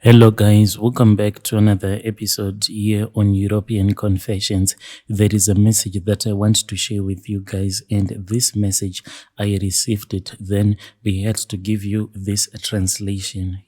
Hello, guys. Welcome back to another episode here on European Confessions. There is a message that I want to share with you guys, and this message I received it. Then we had to give you this translation.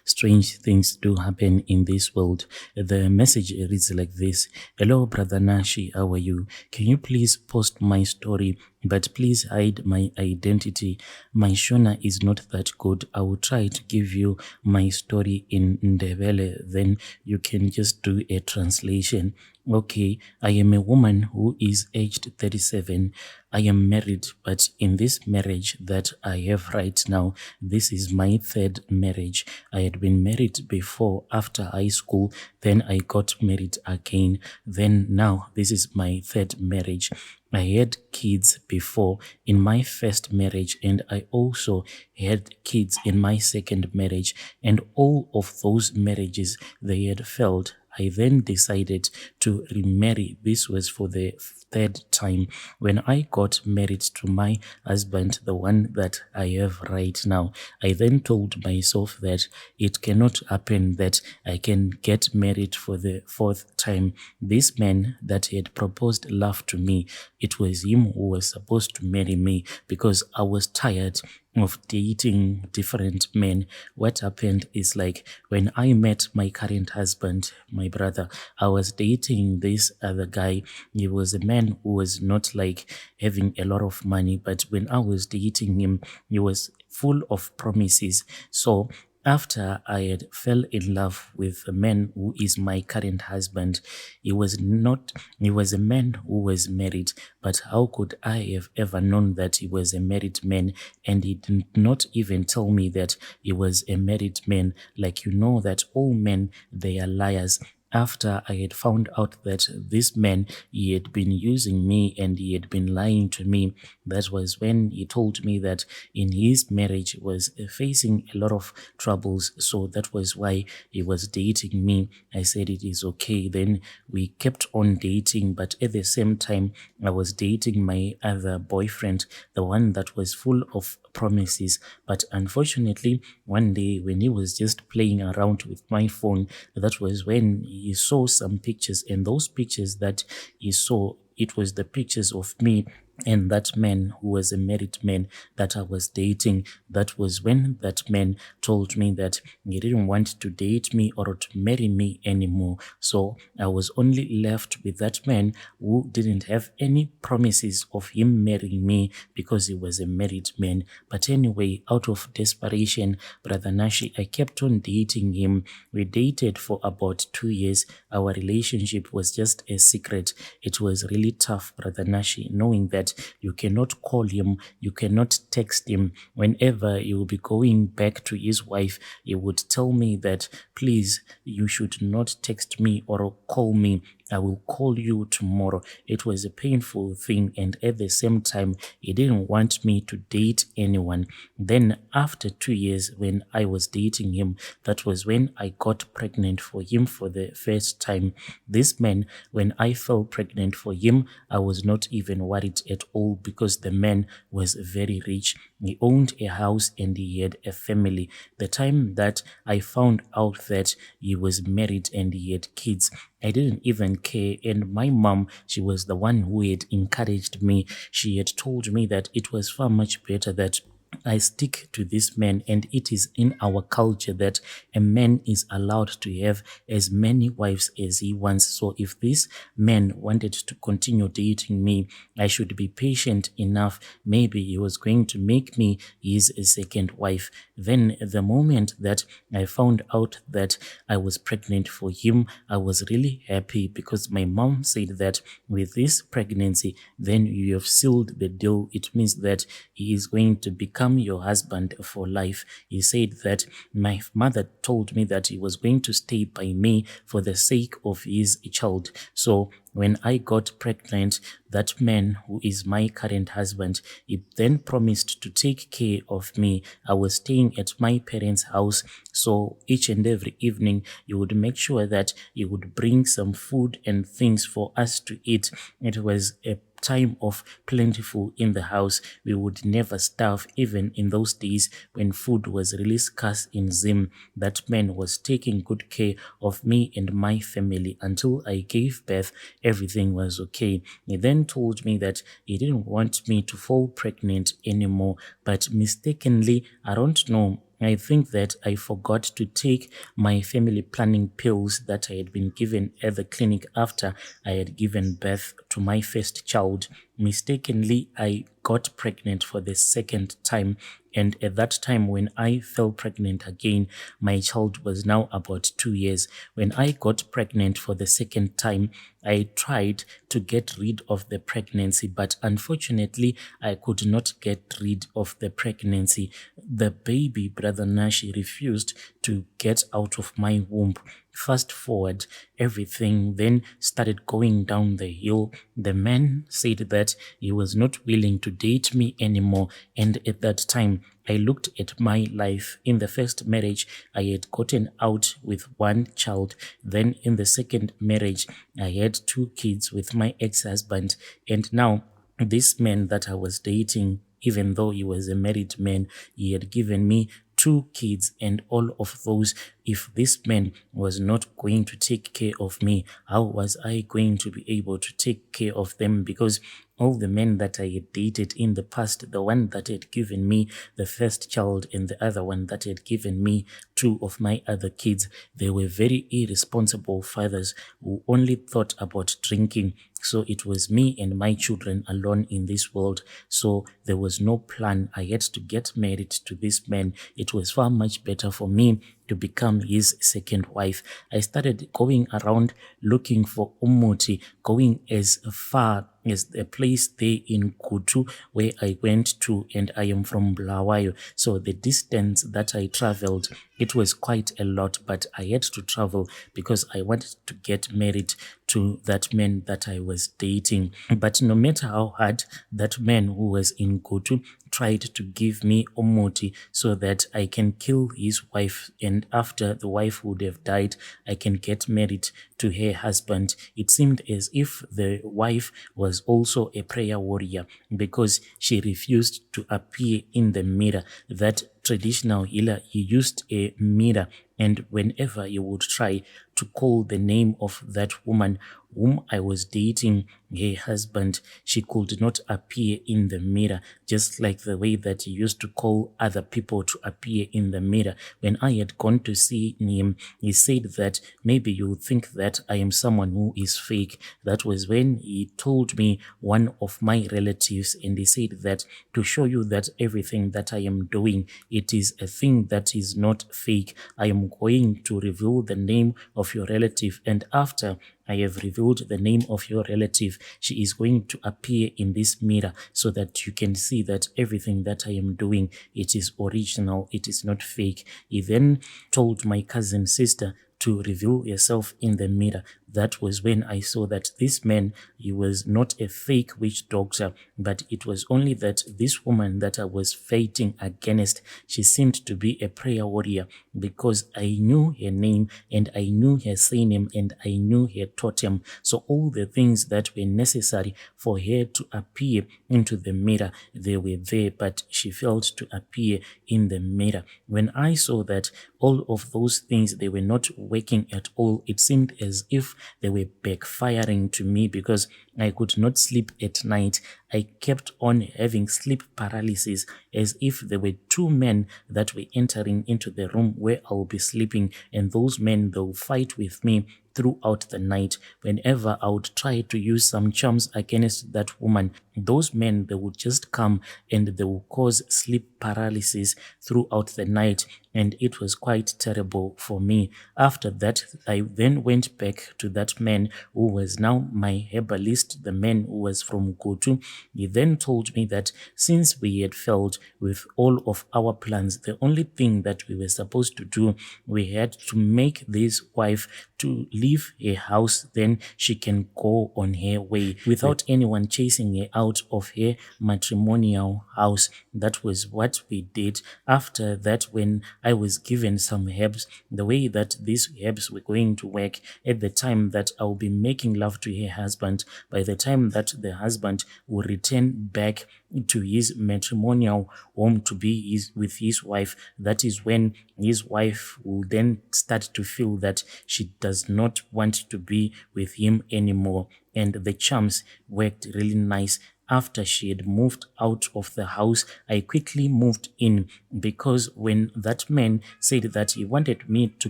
Strange things do happen in this world. The message reads like this: Hello, Brother Nashi. How are you? Can you please post my story? But please hide my identity. My Shona is not that good. I will try to give you my story in Ndebele, then you can just do a translation. Okay, I am a woman who is aged 37. I am married, but in this marriage that I have right now, this is my third marriage. I had been married before after high school, then I got married again. Then now this is my third marriage. I had kids before in my first marriage, and I also had kids in my second marriage, and all of those marriages they had failed. I then decided to remarry. This was for the third time when I got married to my husband, the one that I have right now. I then told myself that it cannot happen that I can get married for the fourth time. This man that had proposed love to me, it was him who was supposed to marry me because I was tired of dating different men. What happened is, like, when I met my current husband, my brother, I was dating this other guy. He was a man who was not like having a lot of money, but when I was dating him, he was full of promises. So after I had fell in love with a man who is my current husband, he was a man who was married, but how could I have ever known that he was a married man? And he did not even tell me that he was a married man. Like, you know that all men, they are liars. After I had found out that this man, he had been using me and he had been lying to me, that was when he told me that in his marriage was facing a lot of troubles. So that was why he was dating me. I said it is okay. Then we kept on dating, but at the same time, I was dating my other boyfriend, the one that was full of promises. But unfortunately, one day when he was just playing around with my phone, that was when he saw some pictures, and those pictures that he saw, it was the pictures of me and that man who was a married man that I was dating. That was when that man told me that he didn't want to date me or to marry me anymore. So I was only left with that man who didn't have any promises of him marrying me because he was a married man. But anyway, out of desperation, Brother Nashi, I kept on dating him. We dated for about 2 years. Our relationship was just a secret. It was really tough, Brother Nashi, knowing that you cannot call him, you cannot text him. Whenever he will be going back to his wife, he would tell me that, please, you should not text me or call me. I will call you tomorrow. It was a painful thing, and at the same time, he didn't want me to date anyone. Then after 2 years, when I was dating him, that was when I got pregnant for him for the first time. This man, when I fell pregnant for him, I was not even worried at all because the man was very rich. He owned a house and he had a family. The time that I found out that he was married and he had kids, I didn't even care. And my mom, she was the one who had encouraged me. She had told me that it was far much better that I stick to this man, and it is in our culture that a man is allowed to have as many wives as he wants. So if this man wanted to continue dating me, I should be patient enough. Maybe he was going to make me his second wife. Then the moment that I found out that I was pregnant for him, I was really happy because my mom said that with this pregnancy, then you have sealed the deal. It means that he is going to become your husband for life. He said that my mother told me that he was going to stay by me for the sake of his child. So when I got pregnant, that man who is my current husband, he then promised to take care of me. I was staying at my parents' house, so each and every evening he would make sure that he would bring some food and things for us to eat. It was a time of plentiful in the house. We would never starve, even in those days when food was really scarce in Zim. That man was taking good care of me and my family until I gave birth. Everything was okay. He then told me that he didn't want me to fall pregnant anymore, but mistakenly, I don't know, I think that I forgot to take my family planning pills that I had been given at the clinic after I had given birth to my first child. Mistakenly, I got pregnant for the second time. And at that time, when I fell pregnant again, my child was now about 2 years. When I got pregnant for the second time, I tried to get rid of the pregnancy, but unfortunately, I could not get rid of the pregnancy. The baby, Brother Nashi, refused to get out of my womb. Fast forward, everything then started going down the hill. The man said that he was not willing to date me anymore. And at that time, I looked at my life. In the first marriage, I had gotten out with one child. Then in the second marriage, I had 2 kids with my ex-husband. And now this man that I was dating, even though he was a married man, he had given me 2 kids, and all of those, if this man was not going to take care of me, how was I going to be able to take care of them? Because all the men that I had dated in the past, the one that had given me the first child and the other one that had given me 2 of my other kids, they were very irresponsible fathers who only thought about drinking. So it was me and my children alone in this world. So there was no plan. I had to get married to this man. It was far much better for me to become his second wife. I started going around looking for umuti, going as far as the place there in Kutu where I went to, and I am from Bulawayo. So the distance that I traveled, it was quite a lot, but I had to travel because I wanted to get married to that man that I was dating. But no matter how hard that man who was in Kutu tried to give me omoti so that I can kill his wife, and after the wife would have died, I can get married to her husband. It seemed as if the wife was also a prayer warrior because she refused to appear in the mirror. That traditional healer, he used a mirror, and whenever he would try to call the name of that woman whom I was dating, her husband, she could not appear in the mirror, just like the way that he used to call other people to appear in the mirror. When I had gone to see him, he said that maybe you think that I am someone who is fake. That was when he told me one of my relatives, and he said that to show you that everything that I am doing, it is a thing that is not fake. I am going to reveal the name of your relative, and after I have revealed the name of your relative, she is going to appear in this mirror so that you can see that everything that I am doing, it is original, it is not fake. He then told my cousin sister to reveal yourself in the mirror. That was when I saw that this man, he was not a fake witch doctor, but it was only that this woman that I was fighting against, she seemed to be a prayer warrior because I knew her name and I knew her surname and I knew her totem. So all the things that were necessary for her to appear into the mirror, they were there, but she failed to appear in the mirror. When I saw that all of those things, they were not working at all, it seemed as if they were backfiring to me because I could not sleep at night. I kept on having sleep paralysis as if there were 2 men that were entering into the room where I will be sleeping, and those men, they'll fight with me throughout the night. Whenever I would try to use some charms against that woman, those men, they would just come and they will cause sleep paralysis throughout the night, and it was quite terrible for me. After that, I then went back to that man who was now my herbalist, the man who was from Kutu, He then told me that since we had failed with all of our plans, the only thing that we were supposed to do, we had to make this wife to leave her house, then she can go on her way without anyone chasing her out of her matrimonial house. That was what we did. After that, when I was given some herbs, the way that these herbs were going to work, at the time that I'll be making love to her husband, by the time that the husband will return back to his matrimonial home to be with his wife, that is when his wife will then start to feel that she does not want to be with him anymore. And the charms worked really nice. After she had moved out of the house, I quickly moved in, because when that man said that he wanted me to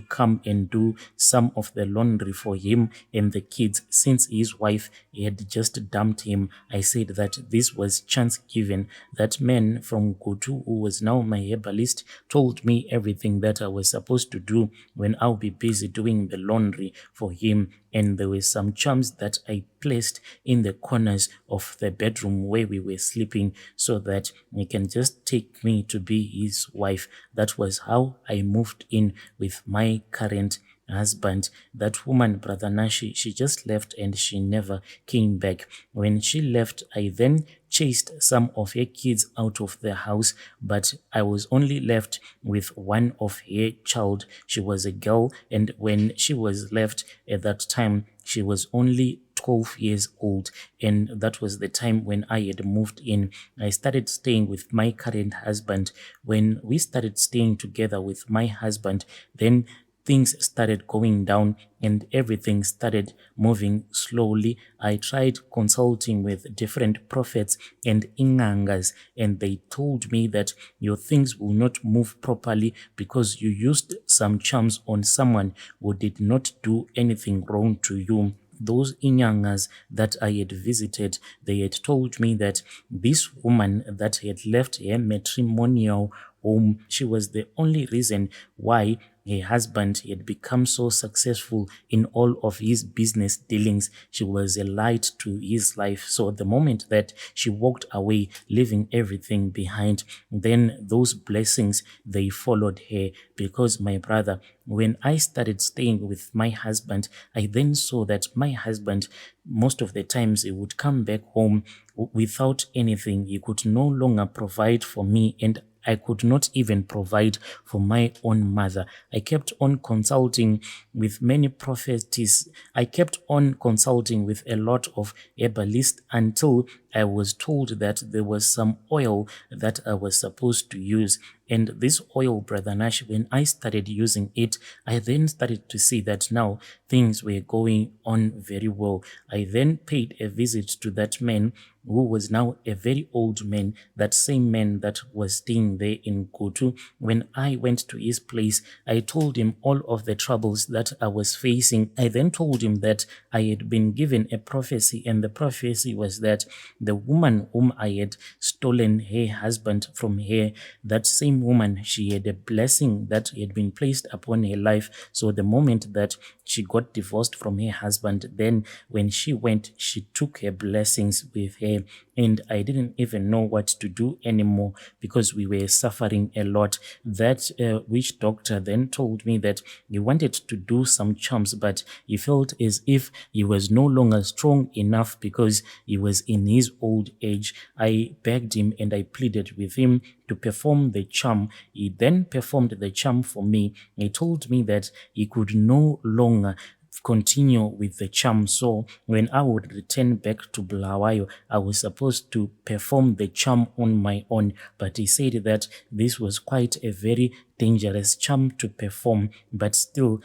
come and do some of the laundry for him and the kids, since his wife had just dumped him, I said that this was chance given. That man from Kutu, who was now my herbalist, told me everything that I was supposed to do when I'll be busy doing the laundry for him. And there were some charms that I placed in the corners of the bedroom where we were sleeping, so that he can just take me to be his wife. That was how I moved in with my current husband. That woman, Brother Nashi, she just left and she never came back. When she left, I then chased some of her kids out of the house, but I was only left with one of her child. She was a girl, and when she was left at that time, she was only 12 years old, and that was the time when I had moved in. I started staying with my current husband. When we started staying together with my husband, then things started going down and everything started moving slowly. I tried consulting with different prophets and ingangas, and they told me that your things will not move properly because you used some charms on someone who did not do anything wrong to you. Those inyangas that I had visited, they had told me that this woman that had left her matrimonial home, she was the only reason why her husband had become so successful in all of his business dealings. She was a light to his life. So the moment that she walked away, leaving everything behind, then those blessings, they followed her. Because my brother, when I started staying with my husband, I then saw that my husband, most of the times, he would come back home without anything. He could no longer provide for me, and I could not even provide for my own mother. I kept on consulting with many prophetess. I kept on consulting with a lot of herbalists until I was told that there was some oil that I was supposed to use. And this oil, Brother Nash, when I started using it, I then started to see that now things were going on very well. I then paid a visit to that man who was now a very old man, that same man that was staying there in Kutu. When I went to his place, I told him all of the troubles that I was facing. I then told him that I had been given a prophecy, and the prophecy was that the woman whom I had stolen her husband from her, that same woman, she had a blessing that had been placed upon her life. So the moment that she got divorced from her husband, then when she went, she took her blessings with her, and I didn't even know what to do anymore because we were suffering a lot. That witch doctor then told me that he wanted to do some charms, but he felt as if he was no longer strong enough because he was in his old age. I begged him and I pleaded with him to perform the charm. He then performed the charm for me. He told me that he could no longer continue with the charm. So when I would return back to Bulawayo, I was supposed to perform the charm on my own. But he said that this was quite a very dangerous charm to perform, but still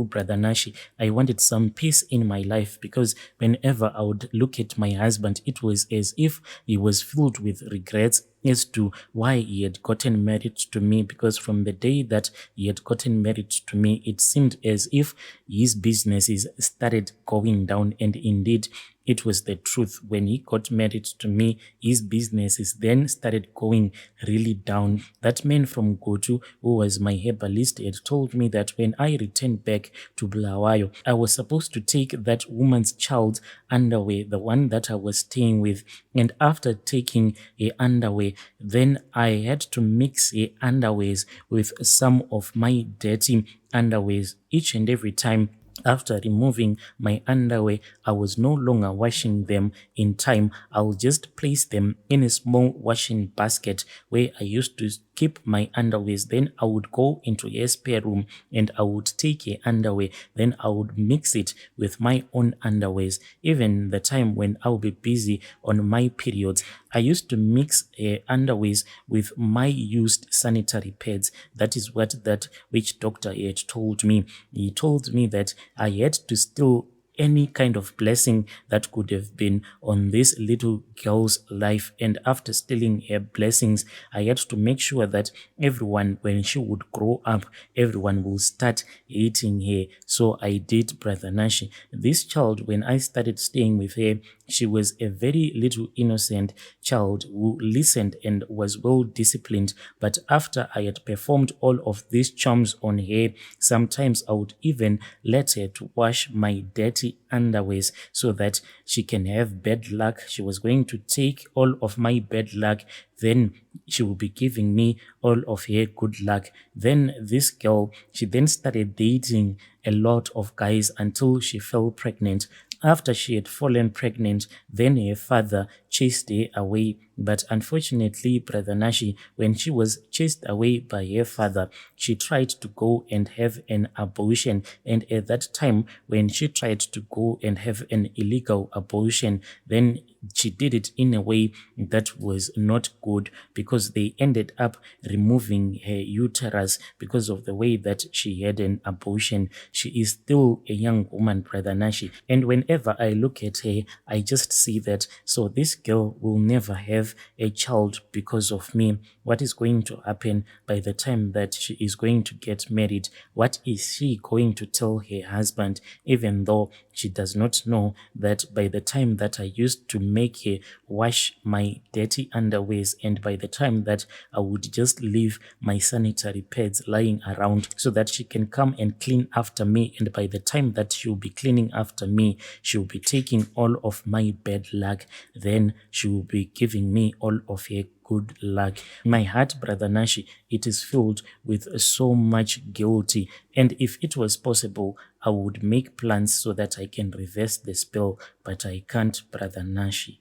Brother Nashi, I wanted some peace in my life, because whenever I would look at my husband, it was as if he was filled with regrets as to why he had gotten married to me, because from the day that he had gotten married to me, it seemed as if his businesses started going down, and indeed it was the truth. When he got married to me, his businesses then started going really down. That man from Gotu, who was my herbalist, had told me that when I returned back to Bulawayo, I was supposed to take that woman's child's underwear, the one that I was staying with, and after taking a underwear, then I had to mix a underwears with some of my dirty underwears each and every time. After removing my underwear, I was no longer washing them in time. I'll just place them in a small washing basket where I used to keep my underwears. Then I would go into a spare room and I would take a underwear. Then I would mix it with my own underwears. Even the time when I would be busy on my periods, I used to mix underwears with my used sanitary pads. That is what that witch doctor had told me. He told me that I had to steal any kind of blessing that could have been on this little girl's life. And after stealing her blessings, I had to make sure that everyone, when she would grow up, everyone will start hating her. So I did, Brother Nashi. This child, when I started staying with her, she was a very little innocent child who listened and was well disciplined. But after I had performed all of these charms on her, sometimes I would even let her to wash my dirty underwears so that she can have bad luck. She was going to take all of my bad luck, then she will be giving me all of her good luck. Then this girl, she then started dating a lot of guys until she fell pregnant. After she had fallen pregnant, then her father chased her away. But unfortunately, Brother Nashi, when she was chased away by her father, she tried to go and have an abortion. And at that time, when she tried to go and have an illegal abortion, then she did it in a way that was not good, because they ended up removing her uterus because of the way that she had an abortion. She is still a young woman, Brother Nashi. And whenever I look at her, I just see that, so this girl will never have a child because of me. What is going to happen by the time that she is going to get married? What is she going to tell her husband, even though she does not know that by the time that I used to make her wash my dirty underwears, and by the time that I would just leave my sanitary pads lying around so that she can come and clean after me, and by the time that she'll be cleaning after me, she'll be taking all of my bad luck, then she will be giving me all of her good luck. My heart, Brother Nashi, it is filled with so much guilty. And if it was possible, I would make plans so that I can reverse the spell, but I can't, Brother Nashi.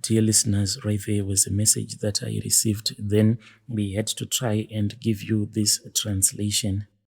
Dear listeners, right there was a message that I received. Then we had to try and give you this translation.